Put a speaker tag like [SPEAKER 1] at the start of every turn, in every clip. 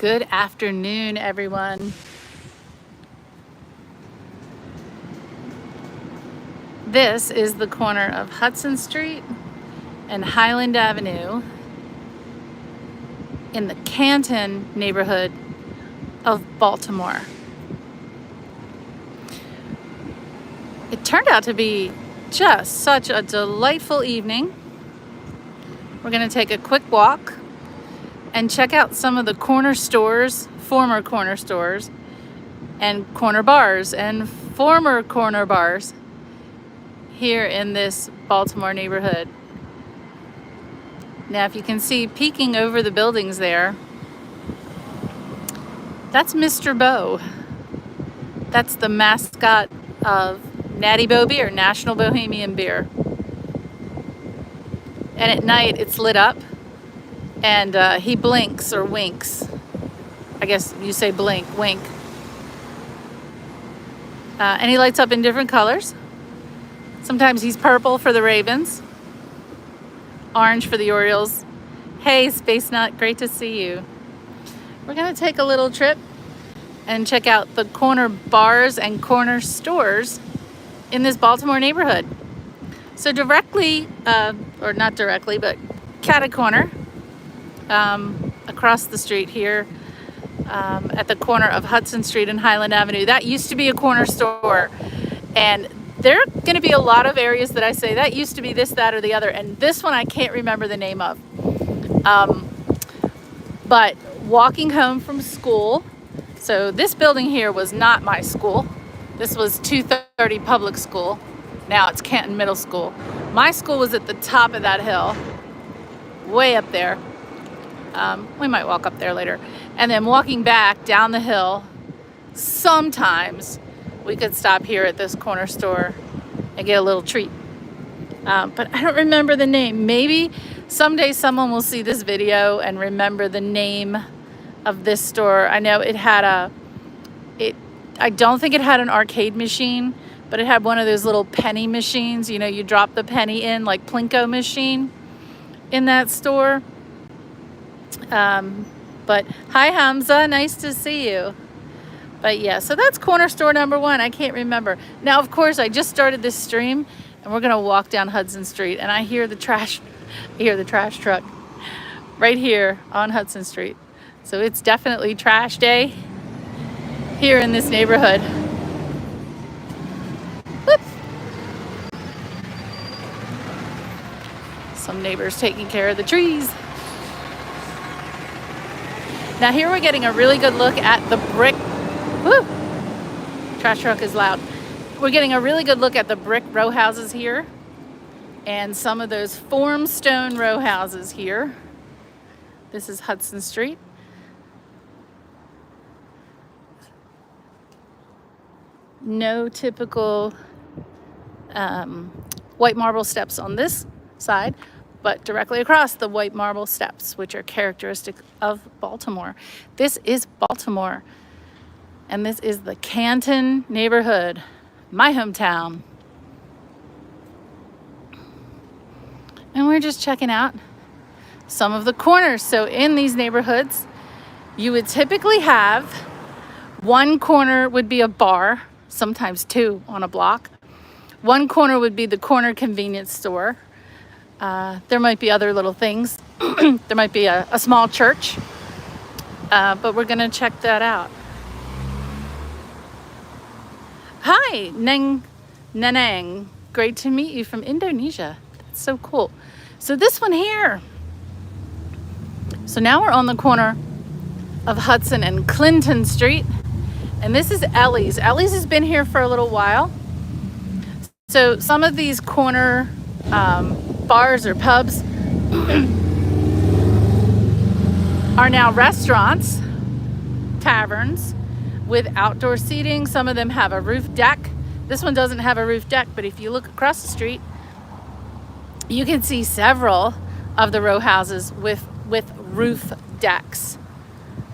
[SPEAKER 1] Good afternoon, everyone. This is the corner of Hudson Street and Highland Avenue in the Canton neighborhood of Baltimore. It turned out to be just such a delightful evening. We're going to take a quick walk and check out some of the corner stores, former corner stores, and corner bars and former corner bars here in this Baltimore neighborhood. Now, if you can see peeking over the buildings there, that's Mr. Bo. That's the mascot of Natty Bo Beer, National Bohemian Beer. And at night it's lit up and he blinks or winks. I guess you say blink, wink. And he lights up in different colors. Sometimes he's purple for the Ravens, orange for the Orioles. Hey, Space Nut, great to see you. We're gonna take a little trip and check out the corner bars and corner stores in this Baltimore neighborhood. So directly, or not directly, but cat-a-corner across the street here at the corner of Hudson Street and Highland Avenue. That used to be a corner store, and there are going to be a lot of areas that I say that used to be this, that, or the other, and this one I can't remember the name of. But walking home from school, so this building here was not my school. This was 230 Public School. Now it's Canton Middle School. My school was at the top of that hill, way up there. We might walk up there later. And then walking back down the hill, sometimes we could stop here at this corner store and get a little treat. But I don't remember the name. Maybe someday someone will see this video and remember the name of this store. I know it had I don't think it had an arcade machine, but it had one of those little penny machines. You know, you drop the penny in, like Plinko machine in that store. But hi, Hamza, nice to see you. But yeah, so that's corner store number one. I can't remember. Now, of course, I just started this stream and we're gonna walk down Hudson Street, and I hear the trash truck right here on Hudson Street. So it's definitely trash day here in this neighborhood. Whoop. Some neighbors taking care of the trees. Now here we're getting a really good look at the brick. Woo! Trash truck is loud. We're getting a really good look at the brick row houses here and some of those Formstone row houses here. This is Hudson Street. No typical white marble steps on this side, but directly across the white marble steps, which are characteristic of Baltimore. This is Baltimore, and this is the Canton neighborhood, my hometown. And we're just checking out some of the corners. So in these neighborhoods, you would typically have one corner would be a bar, sometimes two on a block. One corner would be the corner convenience store. There might be other little things. There might be a small church, but we're gonna check that out. Hi, Neng Neneng. Great to meet you from Indonesia. That's so cool. So this one here. So now we're on the corner of Hudson and Clinton Street, and this is Ellie's. Ellie's has been here for a little while. So some of these corner bars or pubs are now restaurants, taverns with outdoor seating. Some of them have a roof deck. This one doesn't have a roof deck, but if you look across the street, you can see several of the row houses with roof decks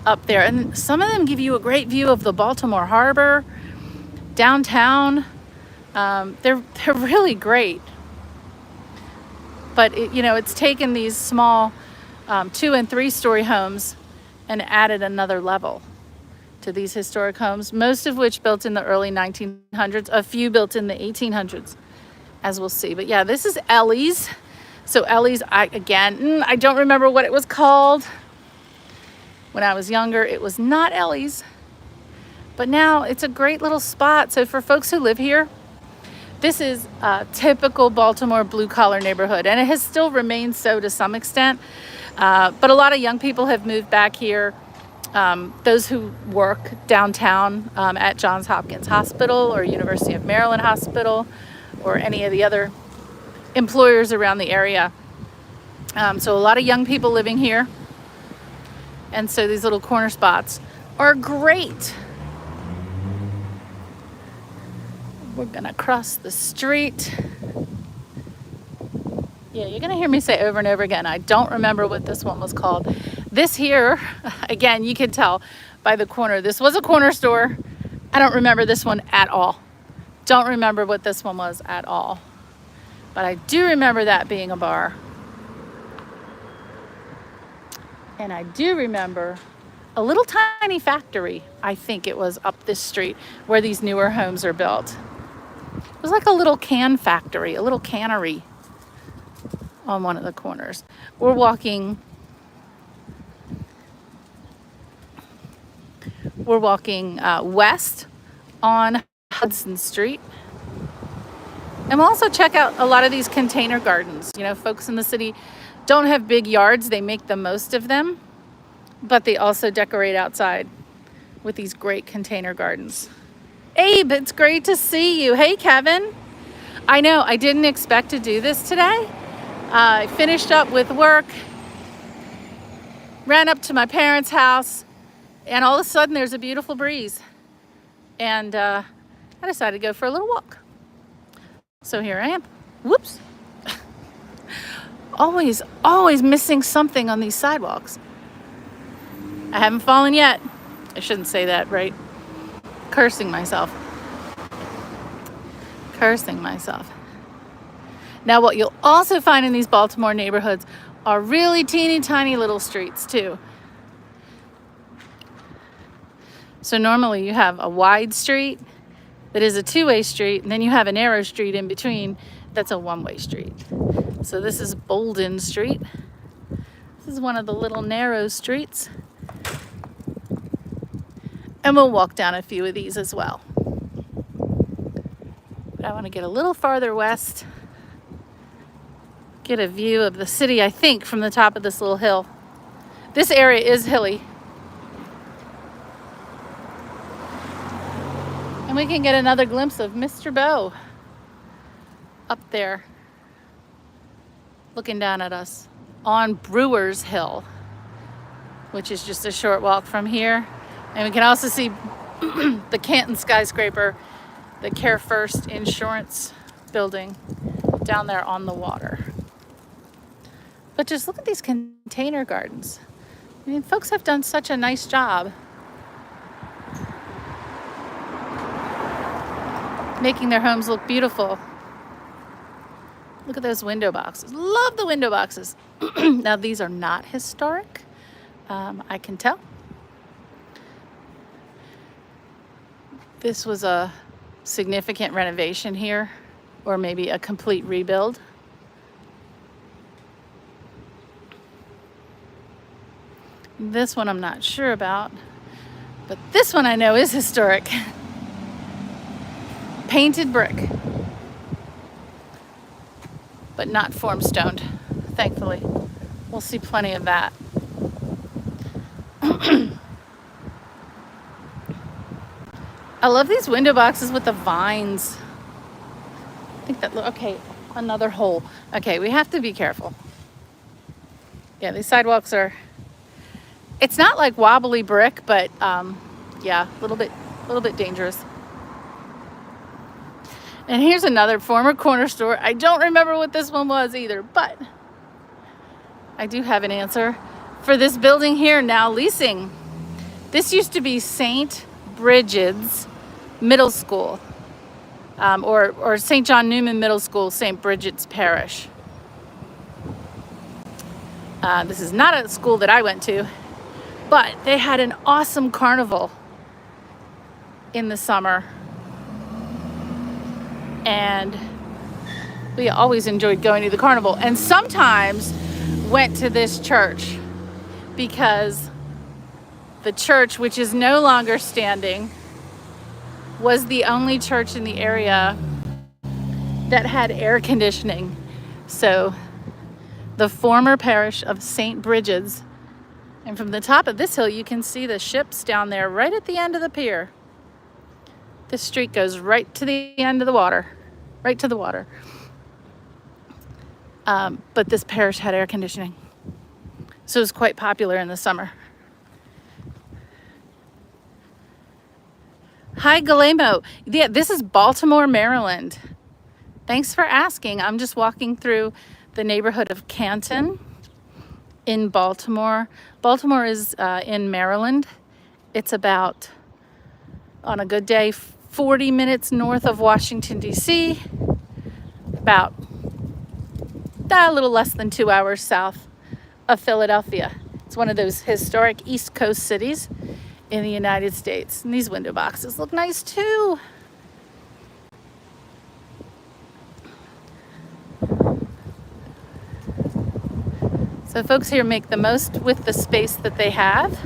[SPEAKER 1] up there. And some of them give you a great view of the Baltimore Harbor, downtown. They're really great. But it's taken these small 2- and 3-story homes and added another level to these historic homes, most of which built in the early 1900s, a few built in the 1800s, as we'll see. But yeah, this is Ellie's. So Ellie's, I don't remember what it was called. When I was younger, it was not Ellie's, but now it's a great little spot. So for folks who live here, this is a typical Baltimore blue-collar neighborhood, and it has still remained so to some extent. But a lot of young people have moved back here. Those who work downtown at Johns Hopkins Hospital or University of Maryland Hospital or any of the other employers around the area. So a lot of young people living here. And so these little corner spots are great. We're gonna cross the street. Yeah, you're gonna hear me say over and over again, I don't remember what this one was called. This here, again, you can tell by the corner, this was a corner store. I don't remember this one at all. Don't remember what this one was at all. But I do remember that being a bar. And I do remember a little tiny factory, I think it was up this street, where these newer homes are built. It was like a little can factory, a little cannery on one of the corners. We're walking west on Hudson Street. And we'll also check out a lot of these container gardens. You know, folks in the city don't have big yards. They make the most of them, but they also decorate outside with these great container gardens. Abe, it's great to see you. Hey, Kevin. I know, I didn't expect to do this today. I finished up with work, ran up to my parents' house, and all of a sudden there's a beautiful breeze. And I decided to go for a little walk. So here I am. Whoops. Always missing something on these sidewalks. I haven't fallen yet. I shouldn't say that, right? Cursing myself. Now, what you'll also find in these Baltimore neighborhoods are really teeny tiny little streets too. So normally you have a wide street that is a two-way street, and then you have a narrow street in between that's a one-way street. So this is Bolden Street. This is one of the little narrow streets. And we'll walk down a few of these as well. But I want to get a little farther west, get a view of the city, I think, from the top of this little hill. This area is hilly. And we can get another glimpse of Mr. Bow up there, looking down at us on Brewers Hill, which is just a short walk from here. And we can also see the Canton skyscraper, the Care First Insurance building down there on the water. But just look at these container gardens. I mean, folks have done such a nice job making their homes look beautiful. Look at those window boxes. Love the window boxes. Now, these are not historic, I can tell. This was a significant renovation here, or maybe a complete rebuild. This one I'm not sure about, but this one I know is historic. Painted brick, but not formstoned, thankfully. We'll see plenty of that. I love these window boxes with the vines. I think that, okay, another hole. Okay, we have to be careful. Yeah, these sidewalks are, it's not like wobbly brick, but yeah, a little bit dangerous. And here's another former corner store. I don't remember what this one was either, but I do have an answer for this building here now leasing. This used to be St. Bridget's Middle School, or St. John Newman Middle School, St. Bridget's Parish. This is not a school that I went to, But they had an awesome carnival in the summer. And we always enjoyed going to the carnival, and sometimes went to this church because the church, which is no longer standing, was the only church in the area that had air conditioning. So the former parish of St. Bridget's, and from the top of this hill you can see the ships down there right at the end of the pier. This street goes right to the end of the water, right to the water. But this parish had air conditioning, so it was quite popular in the summer. Hi, Galemo. Yeah, this is Baltimore, Maryland. Thanks for asking. I'm just walking through the neighborhood of Canton in Baltimore. Baltimore is in Maryland. It's about, on a good day, 40 minutes north of Washington, D.C., about a little less than 2 hours south of Philadelphia. It's one of those historic East Coast cities in the United States. And these window boxes look nice too. So folks here make the most with the space that they have.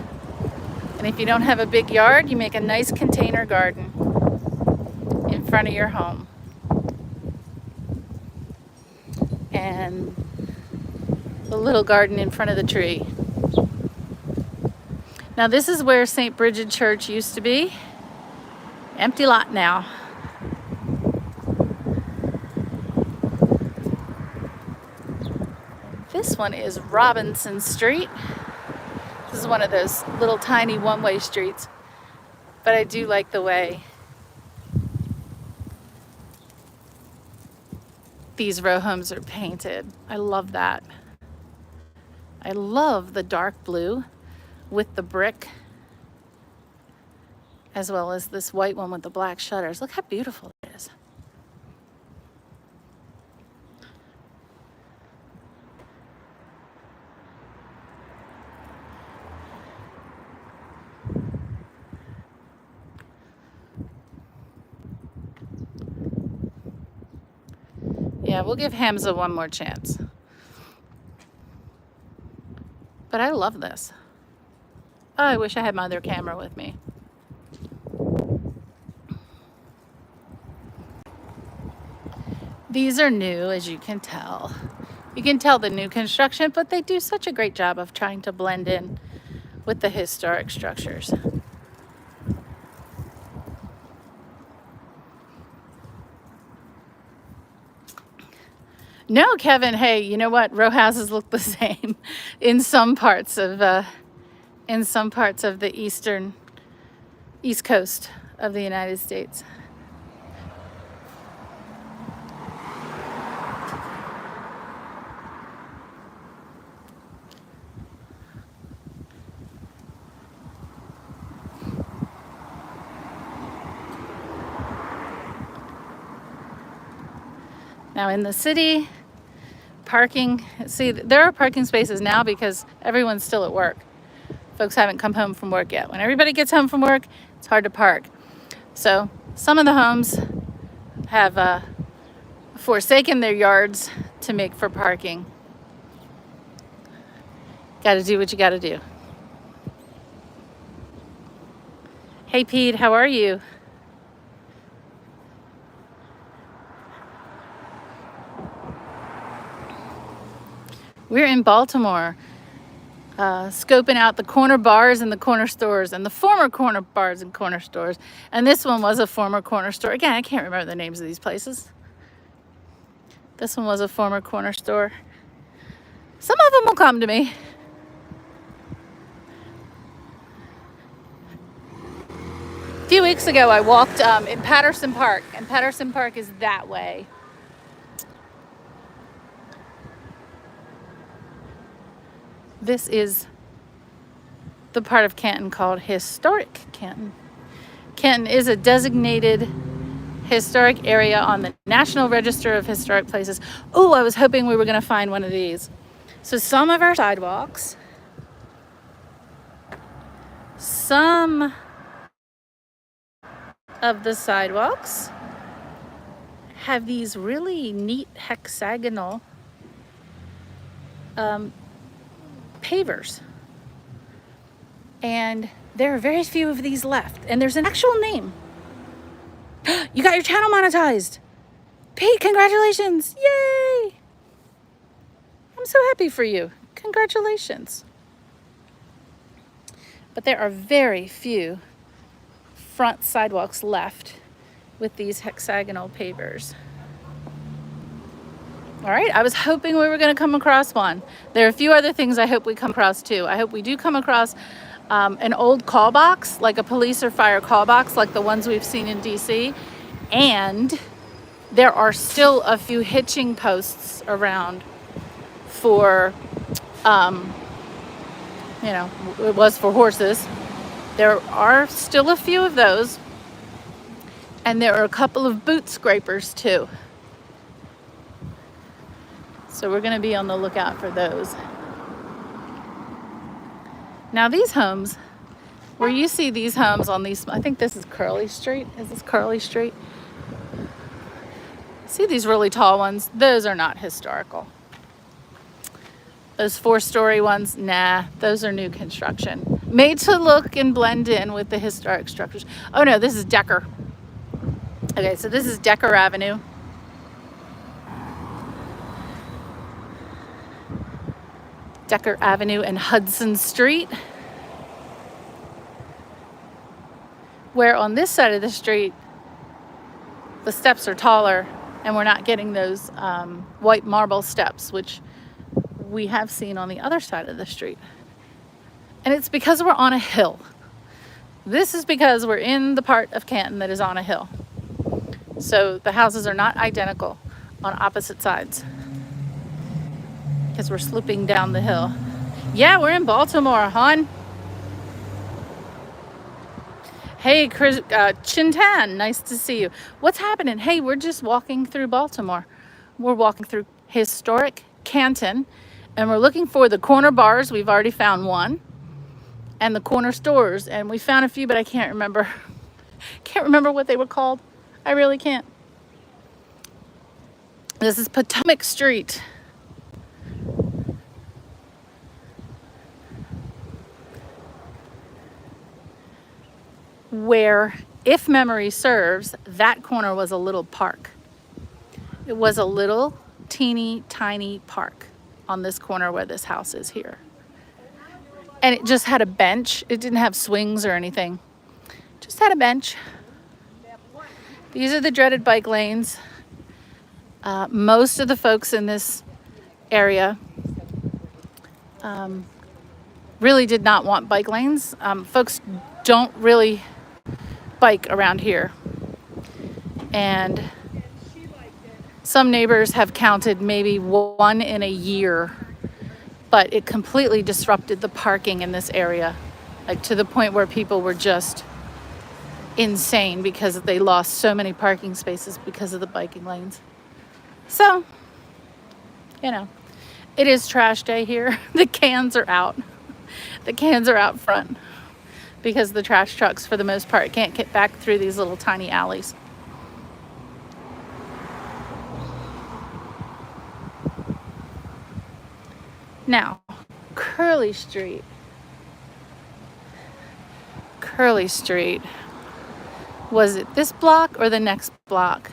[SPEAKER 1] And if you don't have a big yard, you make a nice container garden in front of your home. And a little garden in front of the tree. Now this is where St. Bridget Church used to be. Empty lot now. This one is Robinson Street. This is one of those little tiny one-way streets, but I do like the way these row homes are painted. I love that. I love the dark blue with the brick, as well as this white one with the black shutters. Look how beautiful it is. Yeah, we'll give Hamza one more chance. But I love this. Oh, I wish I had my other camera with me. These are new, as you can tell. You can tell the new construction, but they do such a great job of trying to blend in with the historic structures. No, Kevin, hey, you know what? Row houses look the same in some parts of the East Coast of the United States. Now in the city, parking, see, there are parking spaces now because everyone's still at work. Folks haven't come home from work yet. When everybody gets home from work, it's hard to park. So some of the homes have forsaken their yards to make for parking. Got to do what you got to do. Hey Pete, how are you? We're in Baltimore, scoping out the corner bars and the corner stores and the former corner bars and corner stores. And this one was a former corner store. Again, I can't remember the names of these places. This one was a former corner store. Some of them will come to me. A few weeks ago, I walked in Patterson Park, and Patterson Park is that way. This is the part of Canton called Historic Canton. Canton is a designated historic area on the National Register of Historic Places. Oh, I was hoping we were going to find one of these. So some of our sidewalks Some of the sidewalks have these really neat hexagonal pavers. And there are very few of these left. And there's an actual name. You got your channel monetized. Pete, congratulations. Yay. I'm so happy for you. Congratulations. But there are very few front sidewalks left with these hexagonal pavers. All right, I was hoping we were going to come across one. There are a few other things I hope we come across too. I hope we do come across an old call box, like a police or fire call box, like the ones we've seen in DC. And there are still a few hitching posts around for, it was for horses. There are still a few of those. And there are a couple of boot scrapers too. So we're going to be on the lookout for those. Now these homes, where you see these homes on these, I think this is Curly Street. Is this Curly Street? See these really tall ones? Those are not historical. Those 4-story ones, nah, those are new construction. Made to look and blend in with the historic structures. Oh no, this is Decker. Okay, so this is Decker Avenue. Decker Avenue and Hudson Street. Where on this side of the street, the steps are taller and we're not getting those white marble steps, which we have seen on the other side of the street. And it's because we're on a hill. This is because we're in the part of Canton that is on a hill. So the houses are not identical on opposite sides because we're sloping down the hill. Yeah, we're in Baltimore, hon. Hey, Chris, Chintan, nice to see you. What's happening? Hey, we're just walking through Baltimore. We're walking through historic Canton, and we're looking for the corner bars. We've already found one. And the corner stores, and we found a few, but I can't remember. Can't remember what they were called. I really can't. This is Potomac Street. Where, if memory serves, that corner was a little park. It was a little teeny tiny park on this corner where this house is here. And it just had a bench. It didn't have swings or anything. Just had a bench. These are the dreaded bike lanes. Most of the folks in this area really did not want bike lanes. Folks don't really bike around here. And some neighbors have counted maybe one in a year, but it completely disrupted the parking in this area, like to the point where people were just insane because they lost so many parking spaces because of the biking lanes. So, it is trash day here. The cans are out. The cans are out front because the trash trucks, for the most part, can't get back through these little tiny alleys. Now, Curly Street. Curly Street. Was it this block or the next block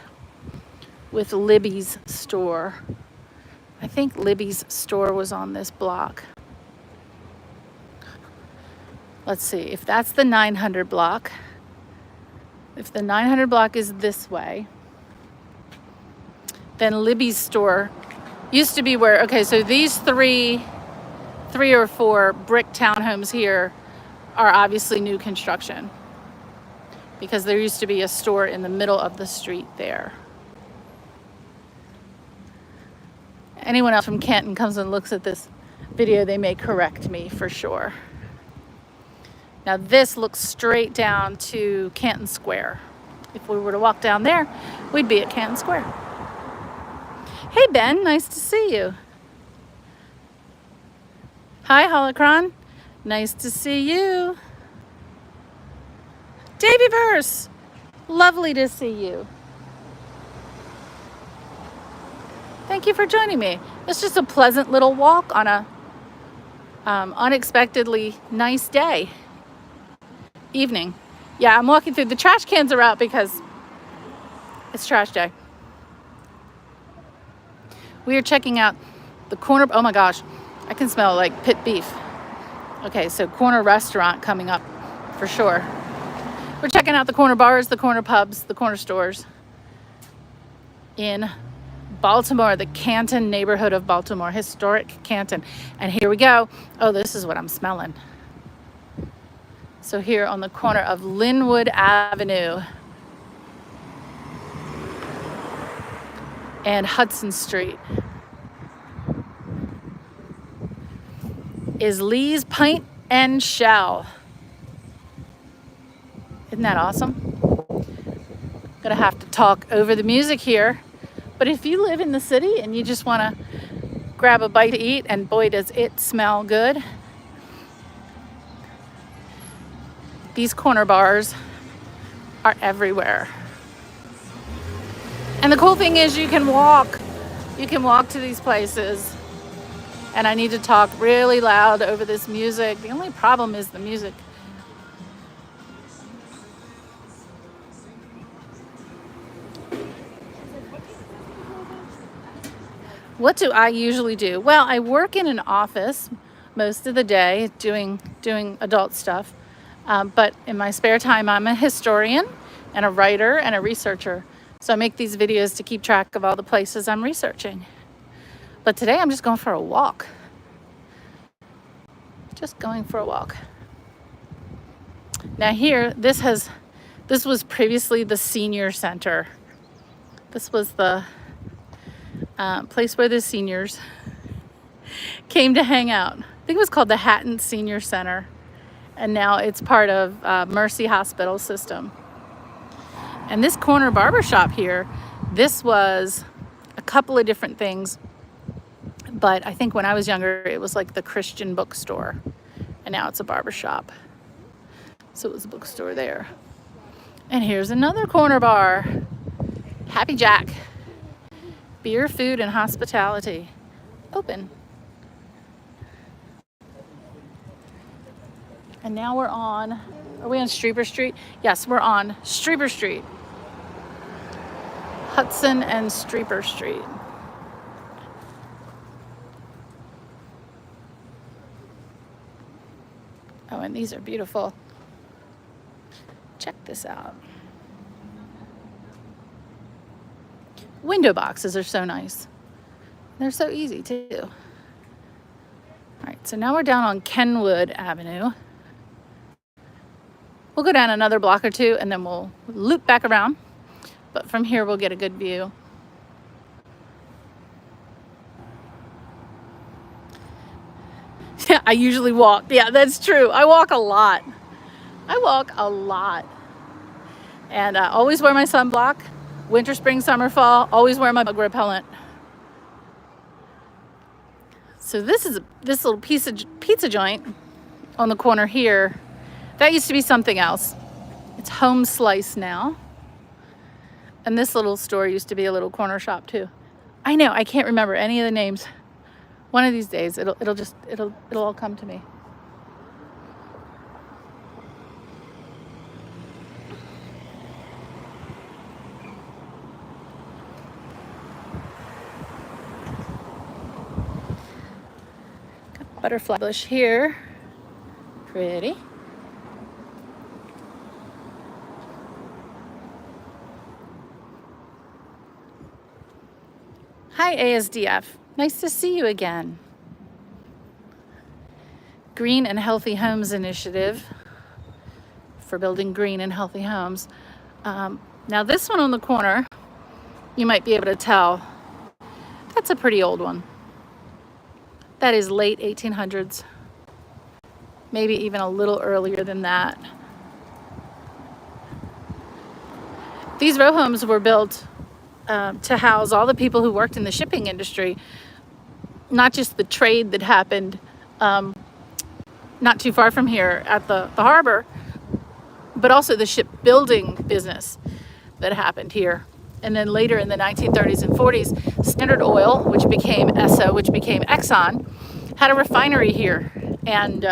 [SPEAKER 1] with Libby's store? I think Libby's store was on this block. Let's see, if that's the 900 block, if the 900 block is this way, then Libby's store used to be where, okay, so these three or four brick townhomes here are obviously new construction because there used to be a store in the middle of the street there. Anyone else from Canton comes and looks at this video, they may correct me for sure. Now this looks straight down to Canton Square. If we were to walk down there, we'd be at Canton Square. Hey Ben, nice to see you. Hi Holocron, nice to see you. Davy Verse, lovely to see you. Thank you for joining me. It's just a pleasant little walk on a unexpectedly nice day. Evening. Yeah, I'm walking through. The trash cans are out because it's trash day. We are checking out the corner. Oh my gosh, I can smell like pit beef. Okay, so corner restaurant coming up for sure. We're checking out the corner bars, the corner pubs, the corner stores in Baltimore, the Canton neighborhood of Baltimore, historic Canton. And here we go. Oh, this is what I'm smelling. So here on the corner of Linwood Avenue and Hudson Street is Lee's Pint and Shell. Isn't that awesome? Gonna have to talk over the music here. But if you live in the city and you just want to grab a bite to eat, and boy, does it smell good. These corner bars are everywhere. And the cool thing is you can walk. You can walk to these places. And I need to talk really loud over this music. The only problem is the music. What do I usually do? Well, I work in an office most of the day doing adult stuff. But in my spare time, I'm a historian and a writer and a researcher. So I make these videos to keep track of all the places I'm researching. But today I'm just going for a walk. Just going for a walk. Now here, this was previously the senior center. This was the place where the seniors came to hang out. I think it was called the Hatton Senior Center, and now it's part of Mercy Hospital System. And this corner barbershop here, this was a couple of different things, but I think when I was younger, it was like the Christian bookstore, and now it's a barbershop. So it was a bookstore there. And here's another corner bar, Happy Jack. Beer, food, and hospitality. Open. And now we're on, are we on Streeper Street? Yes, we're on Streeper Street. Hudson and Streeper Street. Oh, and these are beautiful. Check this out. Window boxes are so nice. They're so easy too. All right, so now we're down on Kenwood Avenue. We'll go down another block or two and then we'll loop back around. But from here we'll get a good view. Yeah, I usually walk. Yeah, that's true. I walk a lot. And I always wear my sunblock. Winter, spring, summer, fall, always wear my bug repellent. So this little pizza joint on the corner here. That used to be something else. It's Home Slice now. And this little store used to be a little corner shop too. I know, I can't remember any of the names. One of these days it'll all come to me. Butterfly bush here. Pretty. Hi, ASDF. Nice to see you again. Green and Healthy Homes Initiative for building green and healthy homes. Now this one on the corner, you might be able to tell, that's a pretty old one. That is late 1800s, maybe even a little earlier than that. These row homes were built to house all the people who worked in the shipping industry, not just the trade that happened not too far from here at the harbor, but also the shipbuilding business that happened here. And then later in the 1930s and 40s, Standard Oil, which became Esso, which became Exxon, had a refinery here. And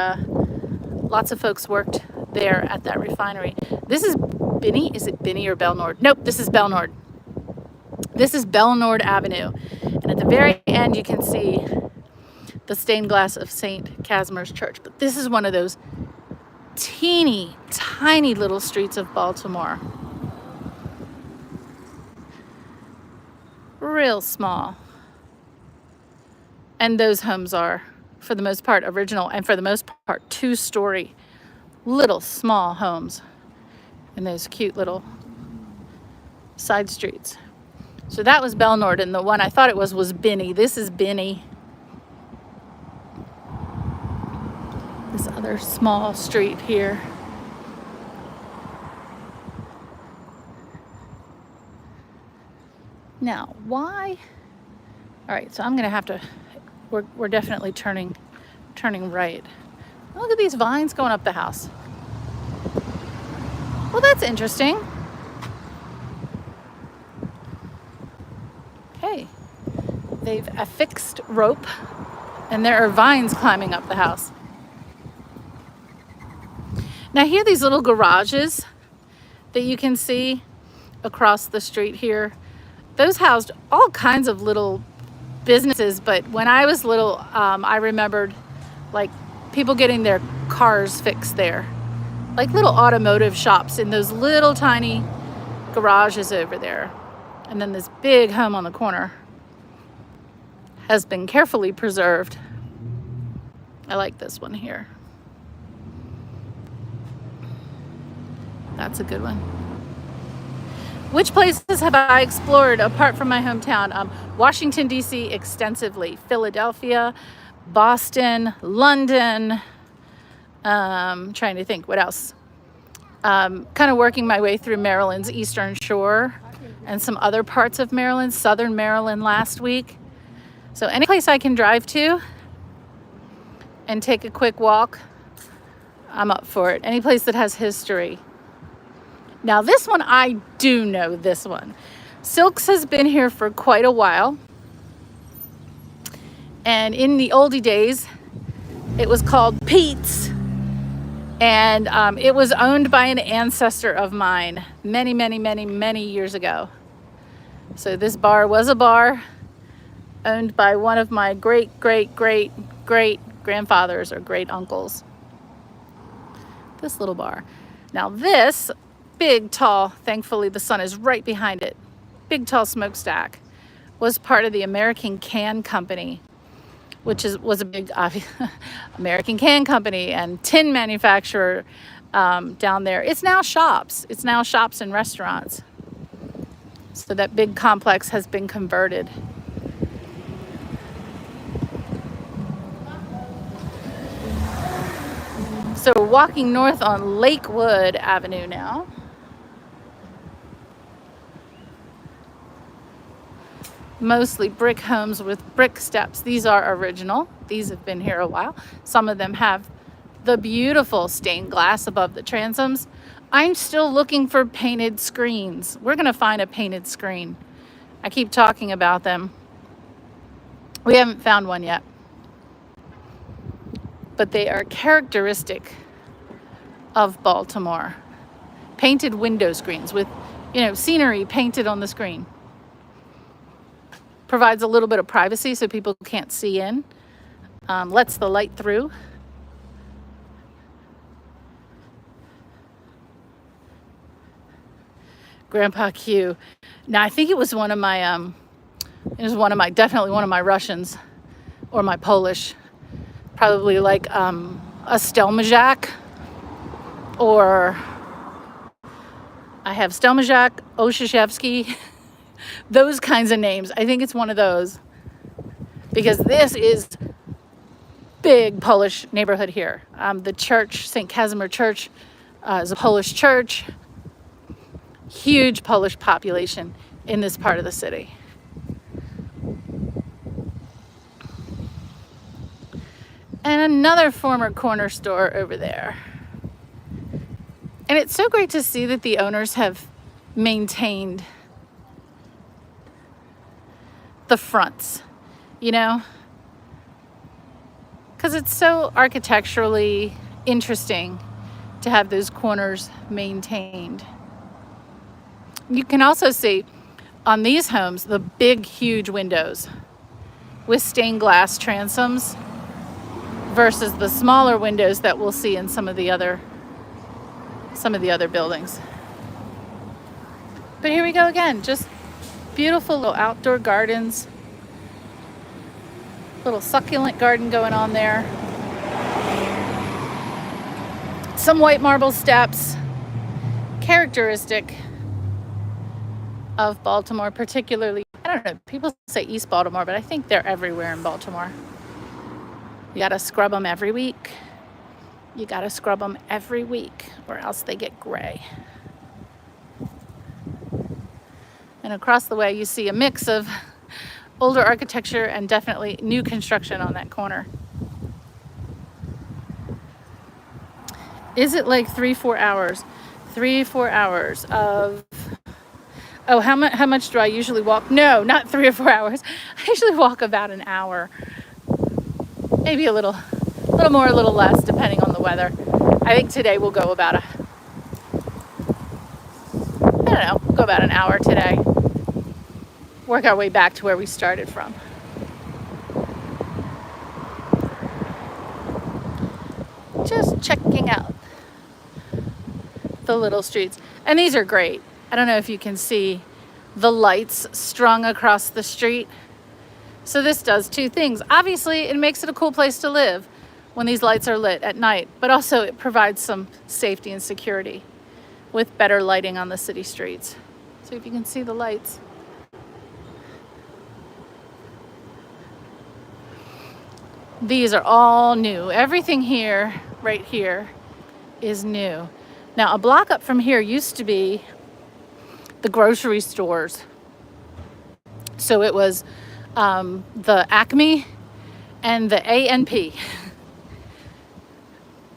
[SPEAKER 1] lots of folks worked there at that refinery. This is Binney. Is it Binney or Belnord? Nope, this is Belnord. This is Belnord Avenue. And at the very end, you can see the stained glass of St. Casimir's Church. But this is one of those teeny, tiny little streets of Baltimore. Real small. And those homes are, for the most part, original, and for the most part, two-story, little small homes in those cute little side streets. So that was Belnord, and the one I thought it was Binney. This is Binney. This other small street here. Now, why? All right, so I'm gonna have to, we're definitely turning right. Look at these vines going up the house. Well, that's interesting. Okay, they've affixed rope and there are vines climbing up the house. Now here, these little garages that you can see across the street here, those housed all kinds of little businesses. But when I was little, I remembered like people getting their cars fixed there, like little automotive shops in those little tiny garages over there. And then this big home on the corner has been carefully preserved. I like this one here. That's a good one. Which places have I explored apart from my hometown? Washington, D.C. extensively. Philadelphia, Boston, London. Trying to think, what else? Kind of working my way through Maryland's Eastern Shore and some other parts of Maryland, Southern Maryland last week. So any place I can drive to and take a quick walk, I'm up for it. Any place that has history. Now this one, I do know this one. Silks has been here for quite a while. And in the oldie days, it was called Pete's. And it was owned by an ancestor of mine many, many, many, many years ago. So this bar was a bar owned by one of my great, great, great, great grandfathers or great uncles. This little bar. Now this big, tall, thankfully the sun is right behind it, big, tall smokestack, was part of the American Can Company, which was a big American Can Company and tin manufacturer down there. It's now shops. It's now shops and restaurants. So that big complex has been converted. So we're walking north on Lakewood Avenue now. Mostly brick homes with brick steps. These are original. These have been here a while. Some of them have the beautiful stained glass above the transoms. I'm still looking for painted screens. We're gonna find a painted screen. I keep talking about them. We haven't found one yet. But they are characteristic of Baltimore. Painted window screens with, scenery painted on the screen. Provides a little bit of privacy so people can't see in. Lets the light through. Grandpa Q. Now I think it was one of my, definitely one of my Russians or my Polish. Probably like a Stelmajak, or I have Stelmajak, Oshishevsky, those kinds of names. I think it's one of those because this is big Polish neighborhood here. The church, St. Casimir Church, is a Polish church. Huge Polish population in this part of the city. And another former corner store over there. And it's so great to see that the owners have maintained the fronts, you know, because it's so architecturally interesting to have those corners maintained. You can also see on these homes the big, huge windows with stained glass transoms versus the smaller windows that we'll see in some of the other buildings. But here we go again, just beautiful little outdoor gardens, little succulent garden going on there. Some white marble steps, characteristic of Baltimore, particularly, I don't know, people say East Baltimore, but I think they're everywhere in Baltimore. You gotta scrub them every week. You gotta scrub them every week or else they get gray. And across the way you see a mix of older architecture and definitely new construction on that corner. Is it like 3-4 hours? 3-4 hours of, oh, how much do I usually walk? No, not 3 or 4 hours. I usually walk about an hour. Maybe a little more, a little less, depending on the weather. I think today we'll go about go about an hour today. Work our way back to where we started from. Just checking out the little streets. And these are great. I don't know if you can see the lights strung across the street. So this does two things. Obviously, it makes it a cool place to live when these lights are lit at night, but also it provides some safety and security with better lighting on the city streets. So if you can see the lights. These are all new. Everything here, right here, is new. Now, a block up from here used to be the grocery stores. So it was the Acme and the A&P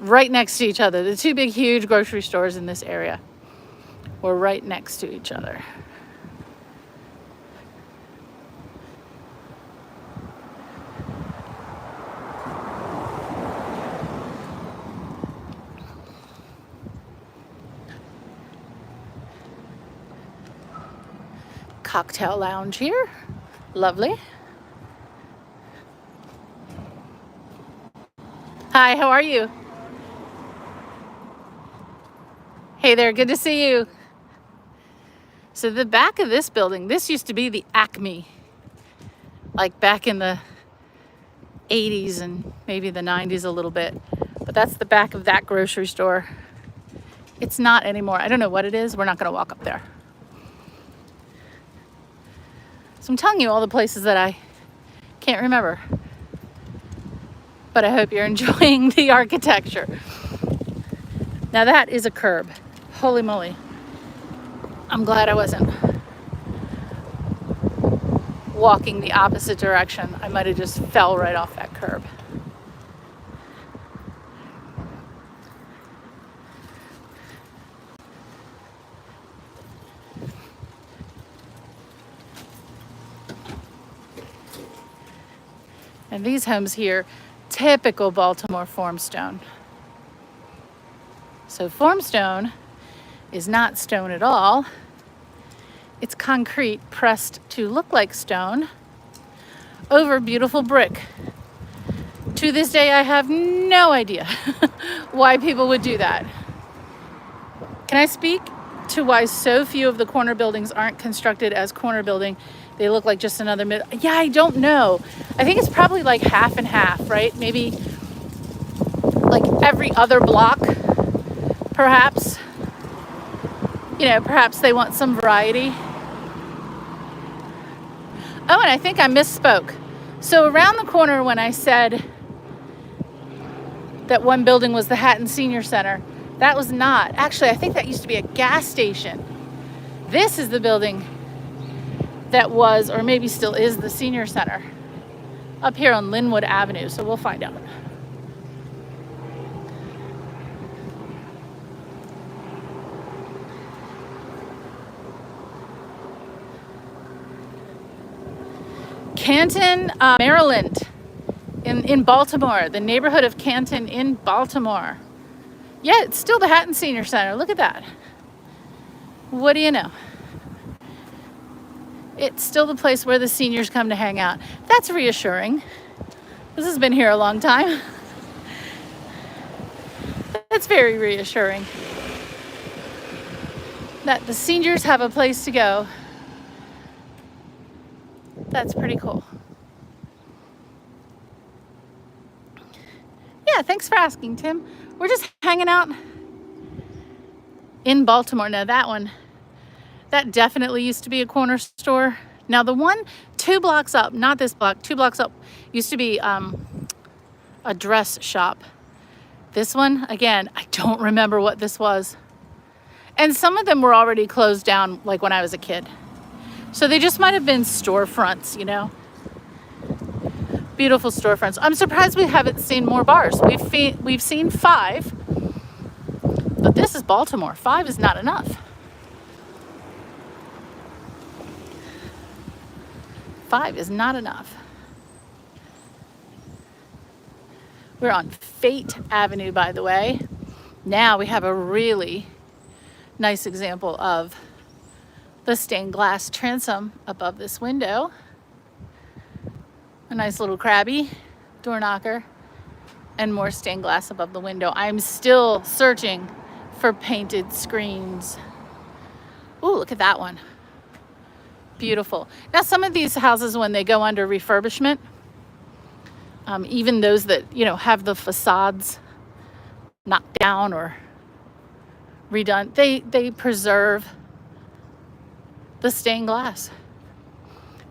[SPEAKER 1] right next to each other. The two big, huge grocery stores in this area were right next to each other. Cocktail lounge here. Lovely. Hi, how are you? Hey there, good to see you. So the back of this building, this used to be the Acme, like back in the 80s and maybe the 90s a little bit. But that's the back of that grocery store. It's not anymore. I don't know what it is. We're not going to walk up there. So I'm telling you all the places that I can't remember. But I hope you're enjoying the architecture. Now that is a curb. Holy moly. I'm glad I wasn't walking the opposite direction. I might have just fell right off that curb. And these homes here, typical Baltimore Formstone. So Formstone is not stone at all. It's concrete pressed to look like stone over beautiful brick. To this day, I have no idea why people would do that. Can I speak to why so few of the corner buildings aren't constructed as corner building? They look like just another middle. Yeah, I don't know. I think it's probably like half and half, right? Maybe like every other block, perhaps. You know, perhaps they want some variety. Oh, and I think I misspoke. So around the corner when I said that one building was the Hatton Senior Center, that was not. Actually, I think that used to be a gas station. This is the building that was, or maybe still is, the Senior Center up here on Linwood Avenue. So we'll find out. Canton, Maryland, in Baltimore, the neighborhood of Canton in Baltimore. Yeah, it's still the Hatton Senior Center. Look at that. What do you know? It's still the place where the seniors come to hang out. That's reassuring. This has been here a long time. That's very reassuring. That the seniors have a place to go. That's pretty cool. Yeah, thanks for asking, Tim. We're just hanging out in Baltimore. Now that definitely used to be a corner store. Now the one 2 blocks up, not this block, 2 blocks up, used to be a dress shop. This one, again, I don't remember what this was. And some of them were already closed down like when I was a kid. So they just might have been storefronts, you know. Beautiful storefronts. I'm surprised we haven't seen more bars. We've seen 5, but this is Baltimore. 5 is not enough. 5 is not enough. We're on Fate Avenue, by the way. Now we have a really nice example of the stained glass transom above this window. A nice little crabby door knocker and more stained glass above the window. I'm still searching for painted screens. Ooh, look at that one. Beautiful. Now some of these houses, when they go under refurbishment, even those that, you know, have the facades knocked down or redone, they preserve the stained glass.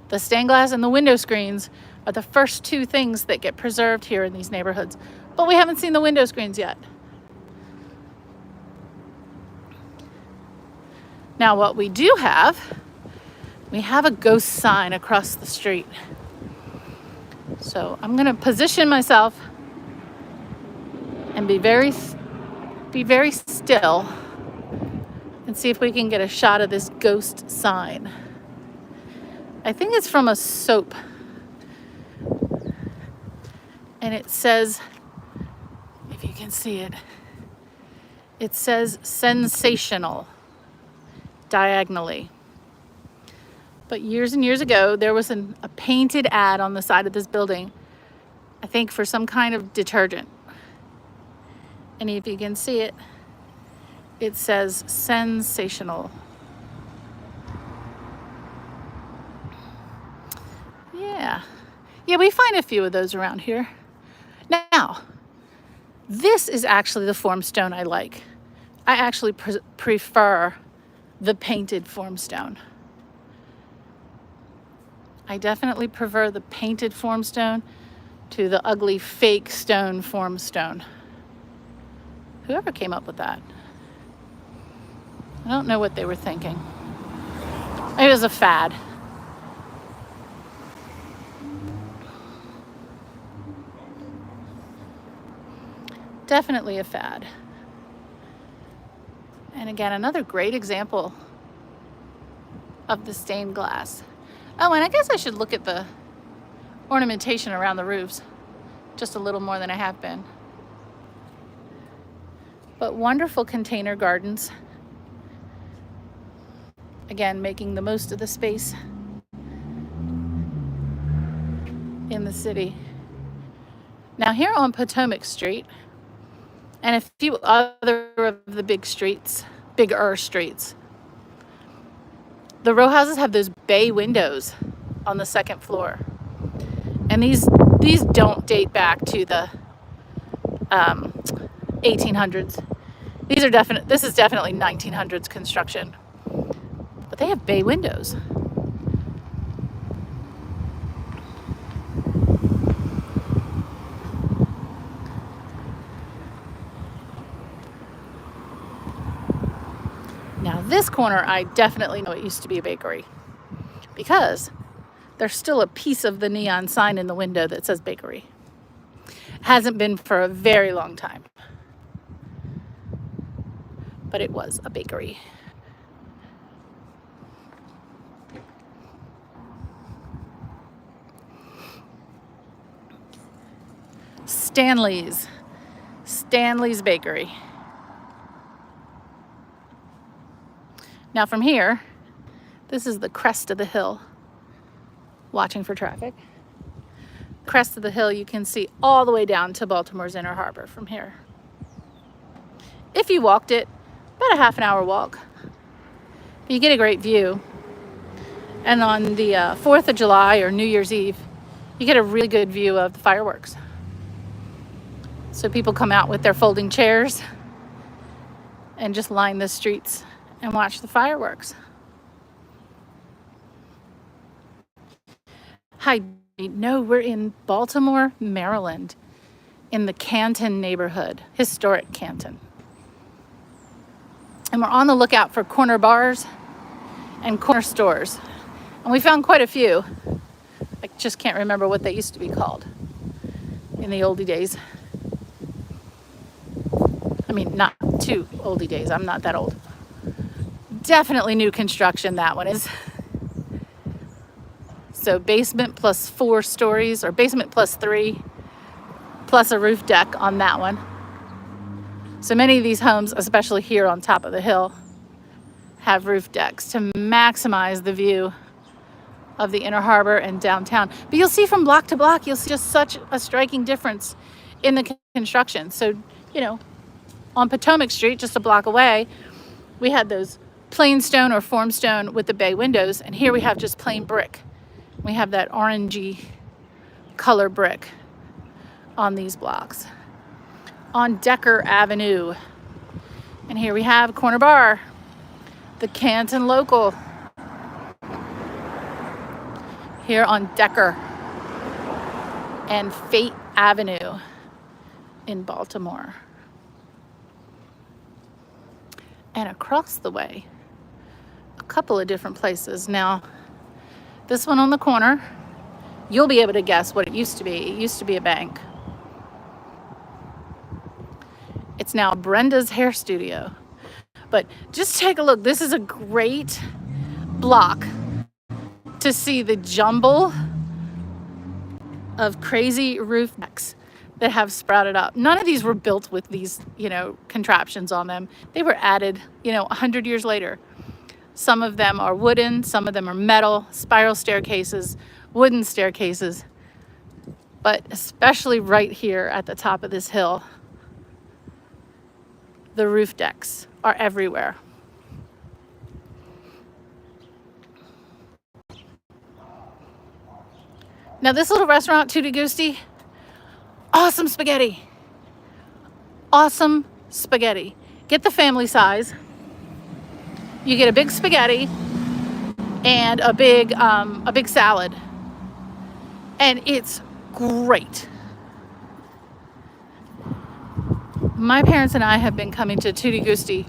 [SPEAKER 1] The stained glass and the window screens are the first 2 things that get preserved here in these neighborhoods. But we haven't seen the window screens yet. Now what we do have, we have a ghost sign across the street. So I'm gonna position myself and be very still and see if we can get a shot of this ghost sign. I think it's from a soap. And it says, if you can see it, it says sensational diagonally. But years and years ago, there was a painted ad on the side of this building, I think for some kind of detergent. And if you can see it, it says sensational. Yeah, we find a few of those around here. Now, this is actually the Formstone I like. I actually prefer the painted Formstone. I definitely prefer the painted Formstone to the ugly fake stone Formstone. Whoever came up with that, I don't know what they were thinking. It was a fad. Definitely a fad. And again, another great example of the stained glass. Oh, and I guess I should look at the ornamentation around the roofs just a little more than I have been. But wonderful container gardens. Again, making the most of the space in the city. Now here on Potomac Street, and a few other of the bigger streets, the row houses have those bay windows on the 2nd floor. And these don't date back to the 1800s. This is definitely 1900s construction. But they have bay windows. Now this corner, I definitely know it used to be a bakery because there's still a piece of the neon sign in the window that says bakery. Hasn't been for a very long time, but it was a bakery. Stanley's Bakery. Now from here, this is the crest of the hill, watching for traffic. The crest of the hill you can see all the way down to Baltimore's Inner Harbor from here. If you walked it, about a half an hour walk. You get a great view. And on the 4th of July or New Year's Eve, you get a really good view of the fireworks. So people come out with their folding chairs and just line the streets and watch the fireworks. Hi, no, we're in Baltimore, Maryland, in the Canton neighborhood, historic Canton. And we're on the lookout for corner bars and corner stores. And we found quite a few. I just can't remember what they used to be called in the oldie days. I mean, not too oldie days. I'm not that old. Definitely new construction, that one is. So basement plus 4 stories, or basement plus 3, plus a roof deck on that one. So many of these homes, especially here on top of the hill, have roof decks to maximize the view of the Inner Harbor and downtown. But you'll see from block to block, you'll see just such a striking difference in the construction. So, you know, on Potomac Street, just a block away, we had those plain stone or formstone with the bay windows, and here we have just plain brick. We have that orangey color brick on these blocks. On Decker Avenue, and here we have Corner Bar, the Canton local, here on Decker and Fate Avenue in Baltimore. And across the way, a couple of different places. Now, this one on the corner, you'll be able to guess what it used to be. It used to be a bank. It's now Brenda's hair studio. But just take a look. This is a great block to see the jumble of crazy roof decks that have sprouted up. None of these were built with these, contraptions on them. They were added, 100 years later. Some of them are wooden, some of them are metal, spiral staircases, wooden staircases. But especially right here at the top of this hill, the roof decks are everywhere. Now this little restaurant, Tutti Gusti, awesome spaghetti. Awesome spaghetti. Get the family size. You get a big spaghetti and a big salad. And it's great. My parents and I have been coming to Tutti Gusti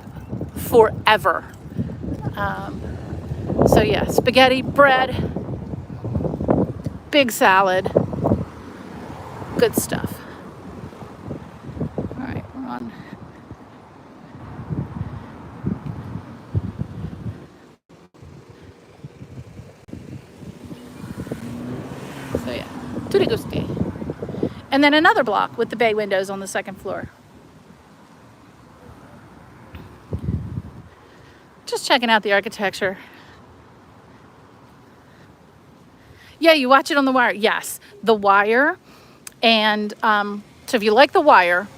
[SPEAKER 1] forever. So yeah, spaghetti, bread, big salad, good stuff. All right, we're on. So yeah, Tutti Gusti. And then another block with the bay windows on the second floor. Just checking out the architecture. Yeah, you watch it on The Wire. Yes, The Wire. And so if you like The Wire,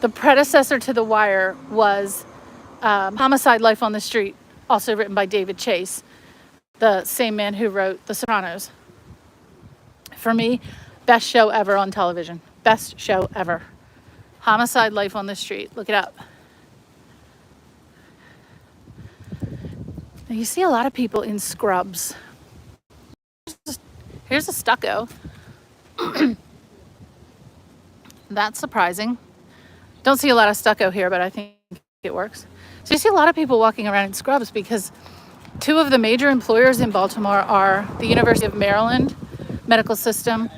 [SPEAKER 1] the predecessor to The Wire was Homicide: Life on the Street, also written by David Chase, the same man who wrote The Sopranos. For me, best show ever on television. Best show ever. Homicide: Life on the Street. Look it up. Now you see a lot of people in scrubs. Here's a stucco. That's surprising. Don't see a lot of stucco here, but I think it works. So you see a lot of people walking around in scrubs because 2 of the major employers in Baltimore are the University of Maryland medical system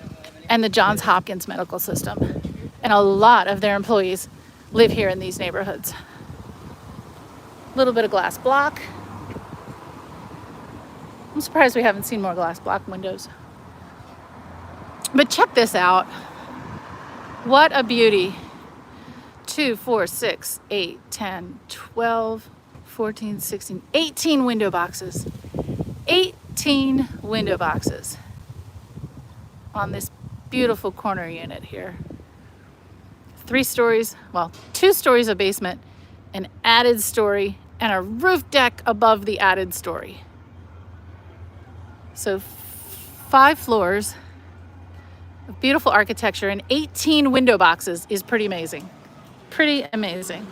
[SPEAKER 1] and the Johns Hopkins medical system. And a lot of their employees live here in these neighborhoods. A little bit of glass block. I'm surprised we haven't seen more glass block windows. But check this out. What a beauty. 2, 4, 6, 8, 10, 12, 14, 16, 18 window boxes. 18 window boxes on this beautiful corner unit here. 3 stories, well, 2 stories of basement, an added story, and a roof deck above the added story. So 5 floors of beautiful architecture and 18 window boxes is pretty amazing. Pretty amazing.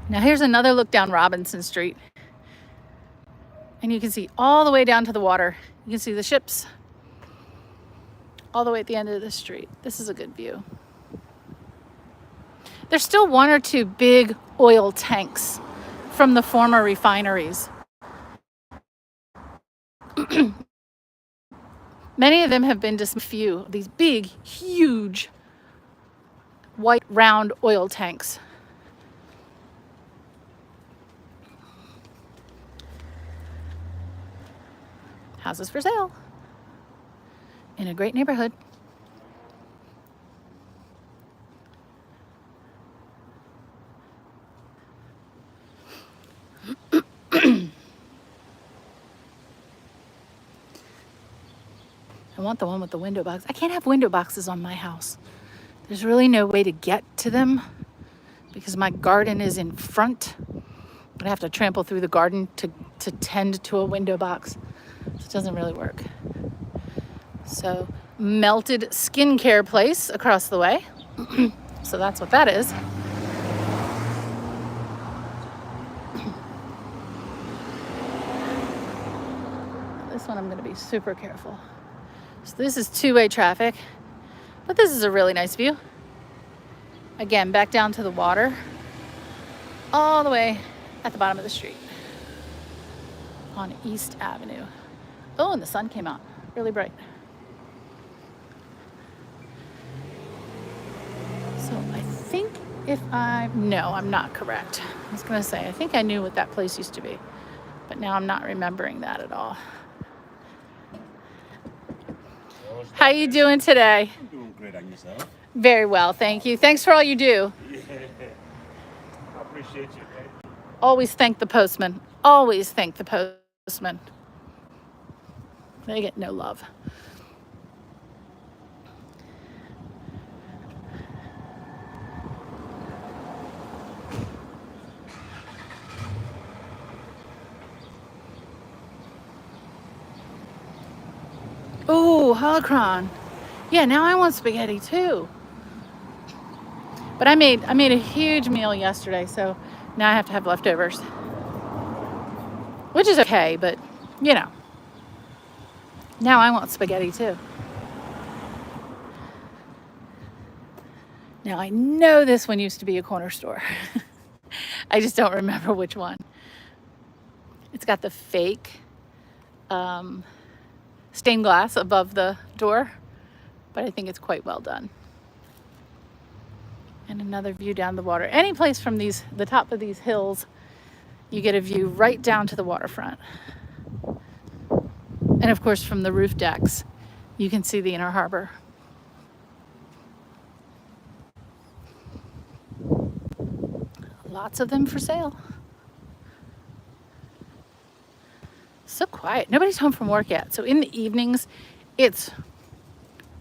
[SPEAKER 1] Now here's another look down Robinson Street. And you can see all the way down to the water. You can see the ships all the way at the end of the street. This is a good view. There's still 1 or 2 big oil tanks from the former refineries. Many of them have been dismantled. Few of these big, huge, white, round oil tanks. Houses for sale in a great neighborhood. I want the one with the window box. I can't have window boxes on my house. There's really no way to get to them because my garden is in front. I have to trample through the garden to tend to a window box. So it doesn't really work. So melted skincare place across the way. So that's what that is. This one I'm going to be super careful. So this is 2-way traffic, but this is a really nice view. Again, back down to the water, all the way at the bottom of the street on East Avenue. Oh, and the sun came out really bright. So I think no, I'm not correct. I was gonna say, I think I knew what that place used to be, but now I'm not remembering that at all. How you doing today?
[SPEAKER 2] I'm doing great. On yourself?
[SPEAKER 1] Very well, thank you. Thanks for all you do.
[SPEAKER 2] Yeah. I appreciate you, man.
[SPEAKER 1] Always thank the postman. Always thank the postman. They get no love. Oh, holocron. Yeah, now I want spaghetti too. But I made a huge meal yesterday, so now I have to have leftovers. Which is okay, but you know. Now I want spaghetti too. Now I know this one used to be a corner store. I just don't remember which one. It's got the fake stained glass above the door, but I think it's quite well done. And another view down the water. Any place from the top of these hills, you get a view right down to the waterfront. And of course, from the roof decks, you can see the inner harbor. Lots of them for sale. So quiet. Nobody's home from work yet. So in the evenings, it's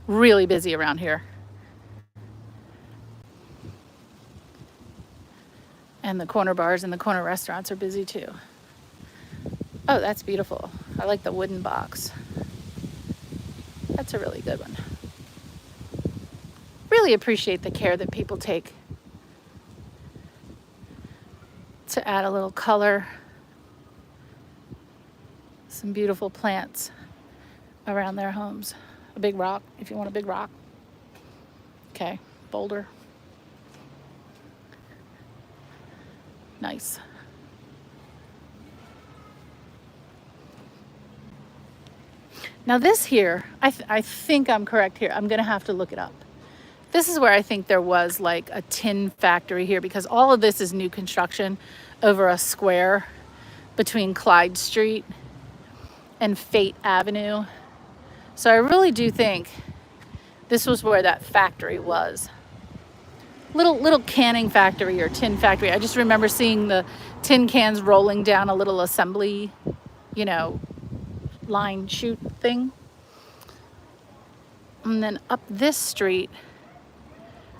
[SPEAKER 1] really busy around here. And the corner bars and the corner restaurants are busy too. Oh, that's beautiful. I like the wooden box. That's a really good one. Really appreciate the care that people take to add a little color. Some beautiful plants around their homes. A big rock, if you want a big rock. Okay, boulder. Nice. Now this here, I think I'm correct here. I'm gonna have to look it up. This is where I think there was like a tin factory here, because all of this is new construction over a square between Clyde Street and Fate Avenue. So I really do think this was where that factory was. Little canning factory or tin factory. I just remember seeing the tin cans rolling down a little assembly, line chute thing. And then up this street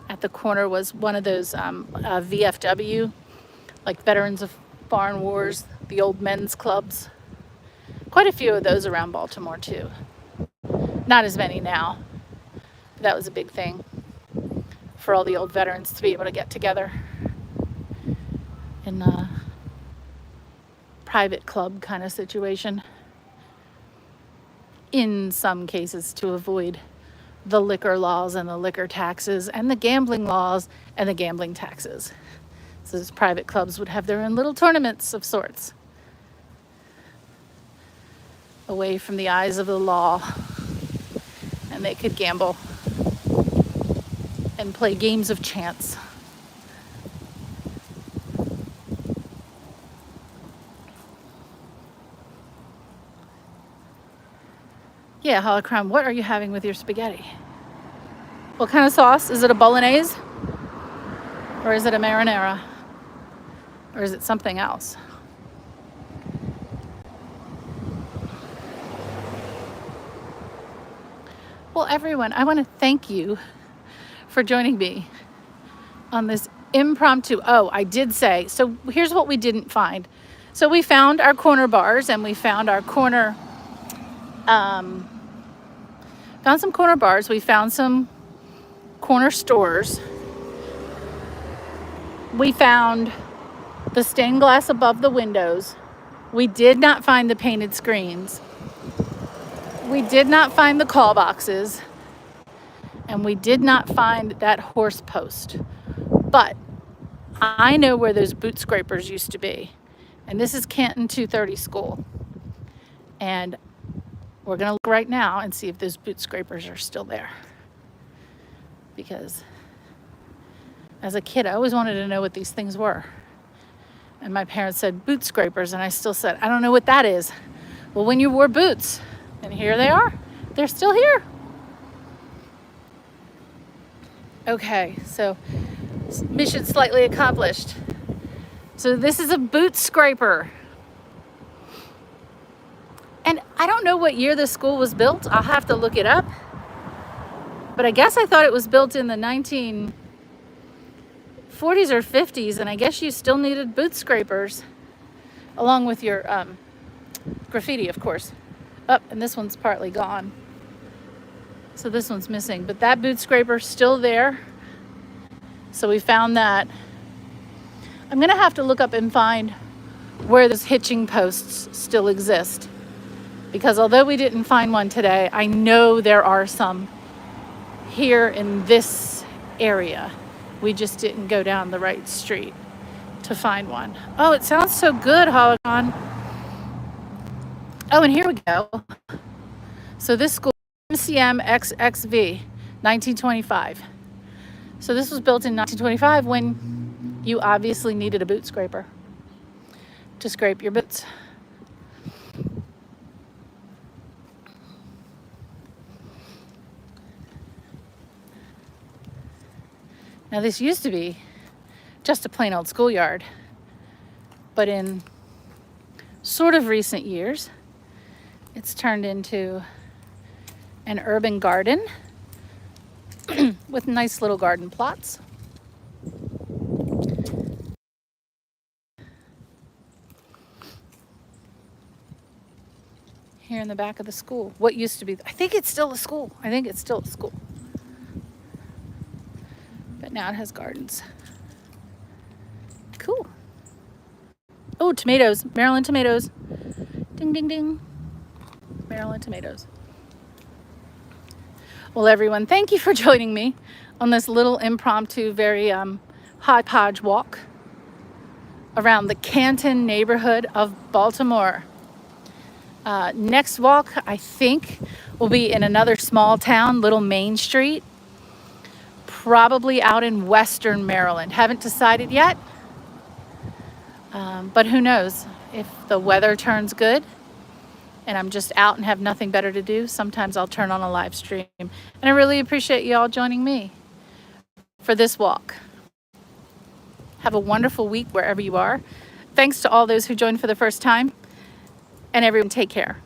[SPEAKER 1] at the corner was one of those VFW, like Veterans of Foreign Wars, the old men's clubs. Quite a few of those around Baltimore too. Not as many now. But that was a big thing for all the old veterans to be able to get together in a private club kind of situation. In some cases, to avoid the liquor laws and the liquor taxes and the gambling laws and the gambling taxes. So those private clubs would have their own little tournaments of sorts, away from the eyes of the law, and they could gamble and play games of chance. Yeah, Holocron, what are you having with your spaghetti? What kind of sauce? Is it a bolognese? Or is it a marinara? Or is it something else? Well, everyone, I want to thank you for joining me on this impromptu. Oh, I did say, so here's what we didn't find. So we found our corner bars and we found our found some corner bars. We found some corner stores. We found the stained glass above the windows. We did not find the painted screens. We did not find the call boxes. And we did not find that horse post. But I know where those boot scrapers used to be. And this is Canton 230 School. And we're going to look right now and see if those boot scrapers are still there. Because as a kid, I always wanted to know what these things were. And my parents said boot scrapers, and I still said, I don't know what that is. Well, when you wore boots, and here they are. They're still here. Okay, so mission slightly accomplished. So this is a boot scraper. And I don't know what year this school was built. I'll have to look it up. But I guess I thought it was built in the 1940s or 50s, and I guess you still needed boot scrapers along with your graffiti, of course. Oh, and this one's partly gone. So this one's missing, but that boot scraper's still there. So we found that. I'm gonna have to look up and find where those hitching posts still exist. Because although we didn't find one today, I know there are some here in this area. We just didn't go down the right street to find one. Oh, it sounds so good, Hologon. Oh, and here we go. So this school, MCM XXV, 1925. So this was built in 1925 when you obviously needed a boot scraper to scrape your boots. Now this used to be just a plain old schoolyard, but in sort of recent years, it's turned into an urban garden with nice little garden plots. Here in the back of the school, what used to be, I think it's still a school. But now it has gardens. Cool. Oh, tomatoes, Maryland tomatoes. Ding, ding, ding. Maryland tomatoes. Well, everyone, thank you for joining me on this little impromptu, very hodgepodge walk around the Canton neighborhood of Baltimore. Next walk, I think, will be in another small town, Little Main Street, probably out in Western Maryland. Haven't decided yet, but who knows? If the weather turns good and I'm just out and have nothing better to do, sometimes I'll turn on a live stream. And I really appreciate you all joining me for this walk. Have a wonderful week wherever you are. Thanks to all those who joined for the first time, and everyone take care.